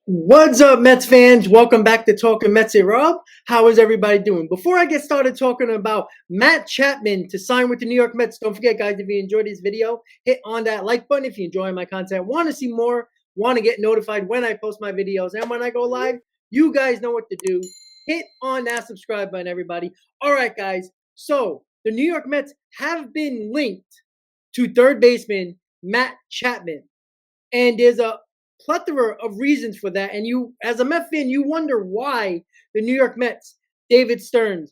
What's up, Mets fans? Welcome back to Talking Mets. Hey, Rob. How is everybody doing? Before I get started talking about Matt Chapman to sign with the New York Mets, don't forget, guys, if you enjoyed this video, hit on that like button. If you enjoy my content, want to see more, want to get notified when I post my videos and when I go live, you guys know what to do. Hit on that subscribe button, everybody. All right, guys. So the New York Mets have been linked to third baseman Matt Chapman. And there's a plethora of reasons for that. And you, as a Met fan, you wonder why the New York Mets, David Stearns,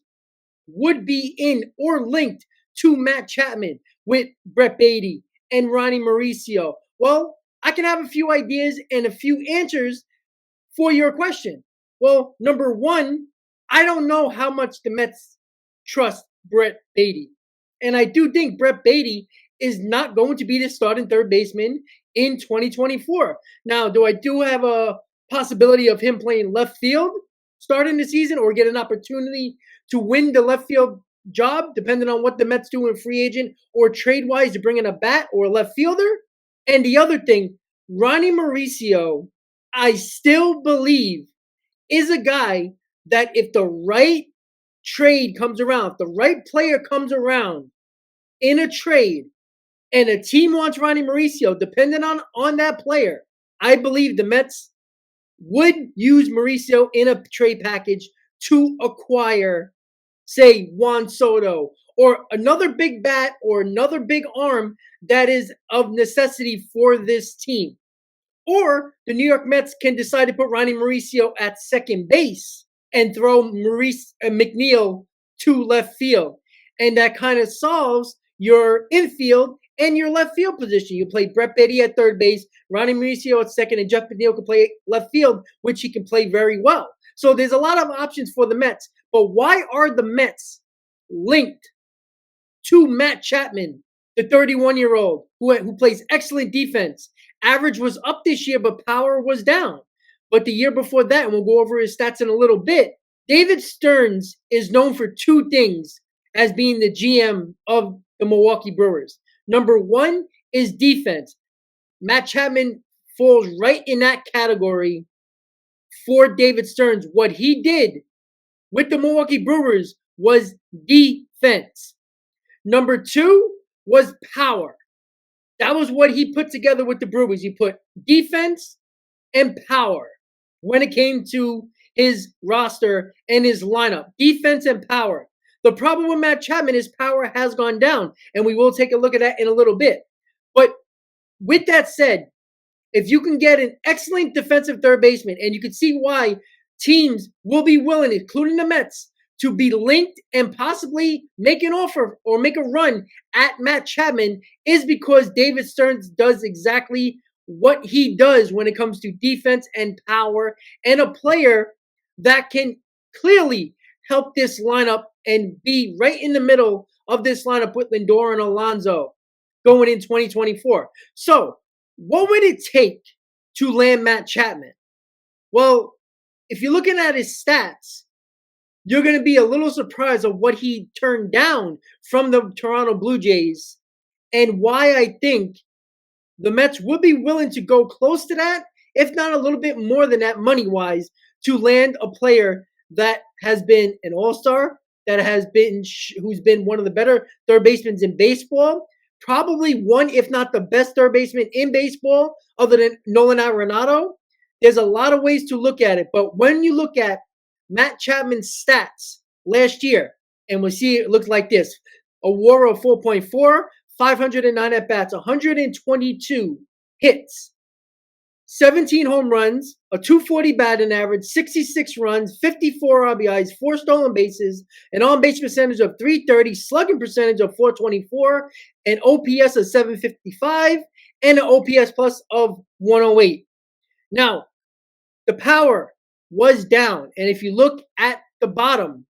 would be in or linked to Matt Chapman with Brett Beatty and Ronnie Mauricio. Well, I can have a few ideas and a few answers for your question. Well, number one, I don't know how much the Mets trust Brett Beatty. And I do think Brett Beatty is not going to be the starting third baseman in 2024. Now, do I have a possibility of him playing left field starting the season or get an opportunity to win the left field job, depending on what the Mets do in free agent or trade-wise to bring in a bat or a left fielder? And the other thing, Ronnie Mauricio, I still believe is a guy that if the right trade comes around, if the right player comes around in a trade, and a team wants Ronnie Mauricio, depending on that player, I believe the Mets would use Mauricio in a trade package to acquire, say, Juan Soto or another big bat or another big arm that is of necessity for this team. Or the New York Mets can decide to put Ronnie Mauricio at second base and throw McNeil to left field. And that kind of solves your infield and your left field position. You play Brett Beatty at third base, Ronnie Mauricio at second, and Jeff McNeil can play left field, which he can play very well. So there's a lot of options for the Mets. But why are the Mets linked to Matt Chapman, the 31-year-old who plays excellent defense? Average was up this year, but power was down. But the year before that, and we'll go over his stats in a little bit, David Stearns is known for two things as being the GM of the Milwaukee Brewers. Number one is defense. Matt Chapman falls right in that category for David Stearns. What he did with the Milwaukee Brewers was defense. Number two was power. That was what he put together with the Brewers. He put defense and power when it came to his roster and his lineup. Defense and power. The problem with Matt Chapman is power has gone down, and we will take a look at that in a little bit. But with that said, if you can get an excellent defensive third baseman, and you can see why teams will be willing, including the Mets, to be linked and possibly make an offer or make a run at Matt Chapman, is because David Stearns does exactly what he does when it comes to defense and power, and a player that can clearly help this lineup and be right in the middle of this lineup with Lindor and Alonso going in 2024. So what would it take to land Matt Chapman? Well, if you're looking at his stats, you're going to be a little surprised of what he turned down from the Toronto Blue Jays and why I think the Mets would be willing to go close to that, if not a little bit more than that money-wise, to land a player that has been an all-star, who's been one of the better third basemen in baseball, probably one, if not the best third baseman in baseball, other than Nolan Arenado. There's a lot of ways to look at it, but when you look at Matt Chapman's stats last year, and we'll see it looks like this: a WAR of 4.4, 509 at bats, 122 hits, 17 home runs, a 240 batting average, 66 runs, 54 RBIs, 4 stolen bases, an on-base percentage of 330, slugging percentage of 424, an OPS of 755, and an OPS plus of 108. Now, the power was down, and if you look at the bottom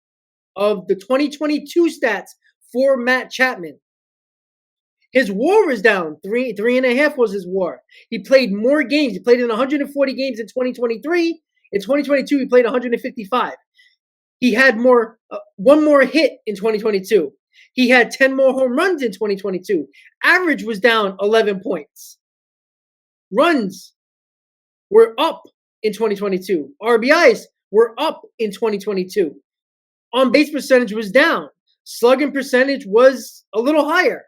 of the 2022 stats for Matt Chapman, his WAR was down. 3.5 was his WAR. He played more games. He played in 140 games in 2023. In 2022, he played 155. He had one more hit in 2022. He had 10 more home runs in 2022. Average was down 11 points. Runs were up in 2022. RBIs were up in 2022. On base percentage was down. Slugging percentage was a little higher.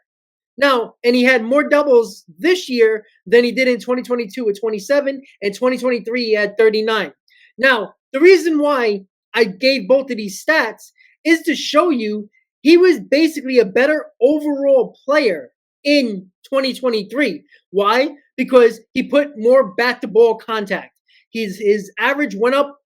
Now, and he had more doubles this year than he did in 2022 with 27, and 2023 he had 39. Now, the reason why I gave both of these stats is to show you he was basically a better overall player in 2023. Why? Because he put more bat-to-ball contact. His average went up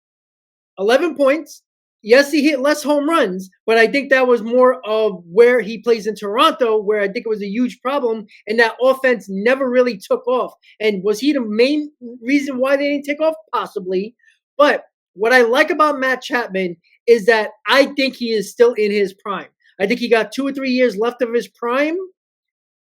11 points. Yes, he hit less home runs, but I think that was more of where he plays in Toronto, where I think it was a huge problem, and that offense never really took off. And was he the main reason why they didn't take off? Possibly. But what I like about Matt Chapman is that I think he is still in his prime. I think he got 2 or 3 years left of his prime,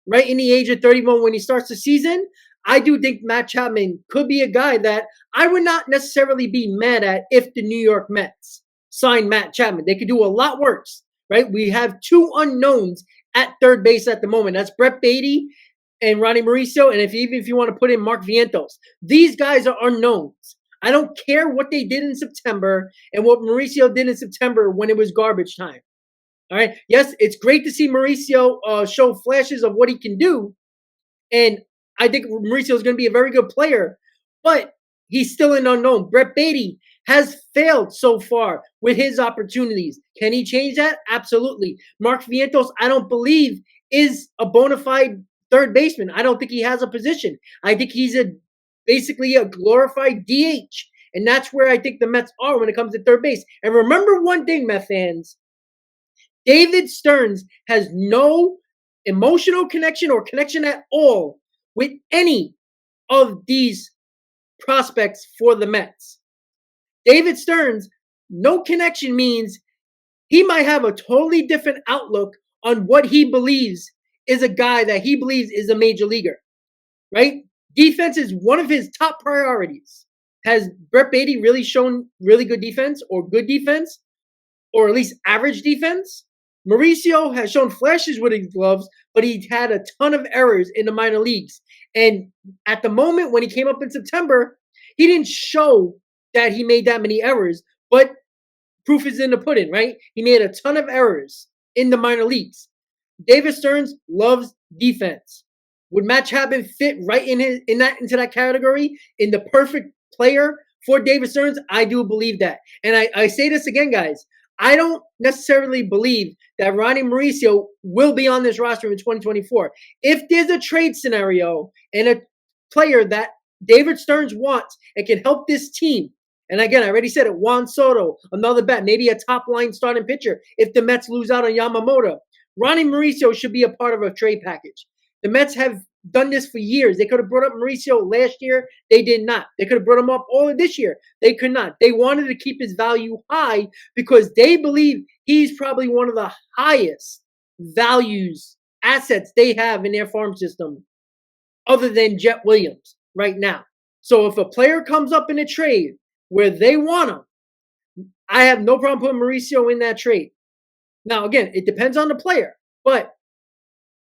right in the age of 31 when he starts the season. I do think Matt Chapman could be a guy that I would not necessarily be mad at if the New York Mets signed Matt Chapman. They could do a lot worse, right? We have 2 unknowns at third base at the moment. That's Brett Beatty and Ronnie Mauricio, and even if you want to put in Mark Vientos. These guys are unknowns. I don't care what they did in September and what Mauricio did in September when it was garbage time. All right. Yes, it's great to see Mauricio show flashes of what he can do, and I think Mauricio is going to be a very good player, but he's still an unknown. Brett Beatty has failed so far with his opportunities. Can he change that? Absolutely. Mark Vientos, I don't believe, is a bona fide third baseman. I don't think he has a position. I think he's basically a glorified DH, and that's where I think the Mets are when it comes to third base. And remember one thing, Met fans, David Stearns has no emotional connection or connection at all with any of these prospects for the Mets. David Stearns, no connection means he might have a totally different outlook on what he believes is a guy that he believes is a major leaguer, right? Defense is one of his top priorities. Has Brett Beatty really shown really good defense or good defense or at least average defense? Mauricio has shown flashes with his gloves, but he had a ton of errors in the minor leagues. And at the moment when he came up in September, he didn't show that he made that many errors, but proof is in the pudding, right? He made a ton of errors in the minor leagues. David Stearns loves defense. Would Matt Chapman fit right into that category, in the perfect player for David Stearns? I do believe that. And I say this again, guys. I don't necessarily believe that Ronnie Mauricio will be on this roster in 2024. If there's a trade scenario and a player that David Stearns wants and can help this team, and again, I already said it, Juan Soto, another bat, maybe a top-line starting pitcher if the Mets lose out on Yamamoto, Ronnie Mauricio should be a part of a trade package. The Mets have done this for years. They could have brought up Mauricio last year. They did not. They could have brought him up all of this year. They could not. They wanted to keep his value high because they believe he's probably one of the highest values, assets they have in their farm system other than Jet Williams right now. So if a player comes up in a trade where they want him, I have no problem putting Mauricio in that trade. Now, again, it depends on the player, but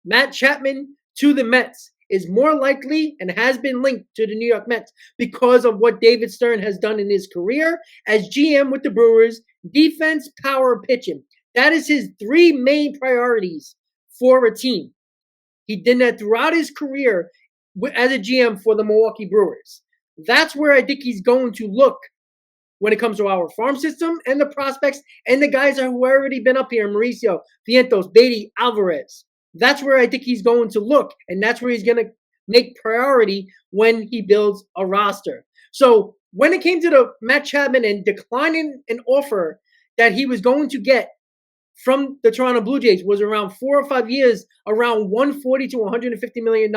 Matt Chapman to the Mets is more likely and has been linked to the New York Mets because of what David Stern has done in his career as GM with the Brewers: defense, power, pitching. That is his 3 main priorities for a team. He did that throughout his career as a GM for the Milwaukee Brewers. That's where I think he's going to look when it comes to our farm system and the prospects and the guys who have already been up here: Mauricio, Vientos, Beatty, Alvarez. That's where I think he's going to look, and that's where he's going to make priority when he builds a roster. So when it came to the Matt Chapman and declining an offer that he was going to get from the Toronto Blue Jays was around 4 or 5 years, around $140 to $150 million.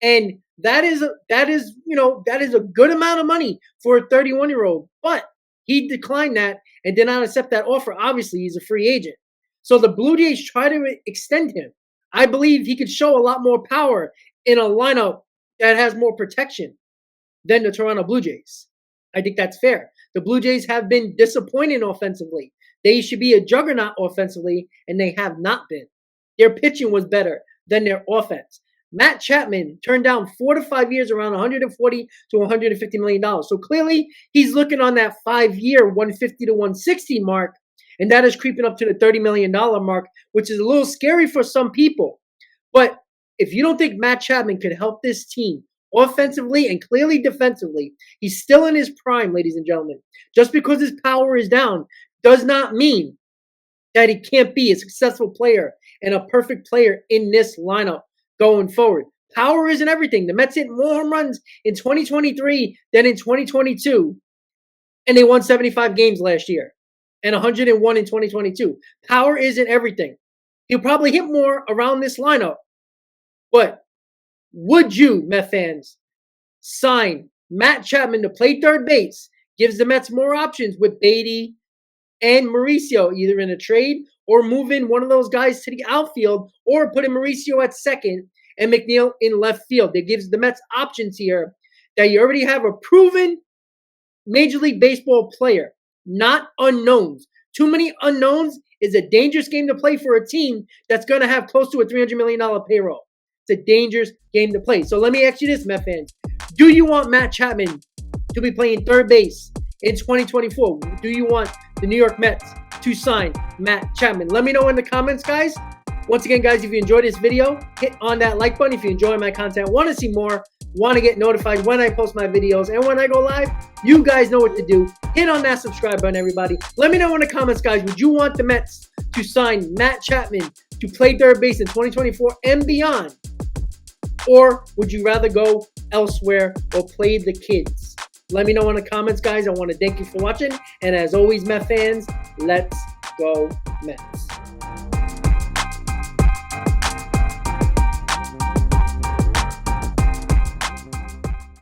And that is a good amount of money for a 31-year-old. But he declined that and did not accept that offer. Obviously, he's a free agent. So the Blue Jays try to extend him. I believe he could show a lot more power in a lineup that has more protection than the Toronto Blue Jays. I think that's fair. The Blue Jays have been disappointing offensively. They should be a juggernaut offensively, and they have not been. Their pitching was better than their offense. Matt Chapman turned down 4 to 5 years, around 140 to $150 million. So clearly, he's looking on that 5-year 150 to 160 mark, and that is creeping up to the $30 million mark, which is a little scary for some people. But if you don't think Matt Chapman could help this team offensively and clearly defensively, he's still in his prime, ladies and gentlemen. Just because his power is down does not mean that he can't be a successful player and a perfect player in this lineup going forward. Power isn't everything. The Mets hit more home runs in 2023 than in 2022, and they won 75 games last year and 101 in 2022. Power isn't everything. He'll probably hit more around this lineup, but would you, Met fans, sign Matt Chapman to play third base? Gives the Mets more options with Beatty and Mauricio, either in a trade or move in one of those guys to the outfield, or put in Mauricio at second and McNeil in left field. It gives the Mets options here that you already have a proven Major League Baseball player, not unknowns. Too many unknowns is a dangerous game to play for a team that's going to have close to a $300 million payroll. It's a dangerous game to play. So let me ask you this, Met fans. Do you want Matt Chapman to be playing third base in 2024? Do you want the New York Mets to sign Matt Chapman? Let me know in the comments, guys. Once again, guys, if you enjoyed this video, hit on that like button. If you enjoy my content, want to see more, want to get notified when I post my videos and when I go live, you guys know what to do. Hit on that subscribe button, everybody. Let me know in the comments, guys. Would you want the Mets to sign Matt Chapman to play third base in 2024 and beyond? Or would you rather go elsewhere or play the kids? Let me know in the comments, guys. I want to thank you for watching. And as always, Met fans, let's go Mets.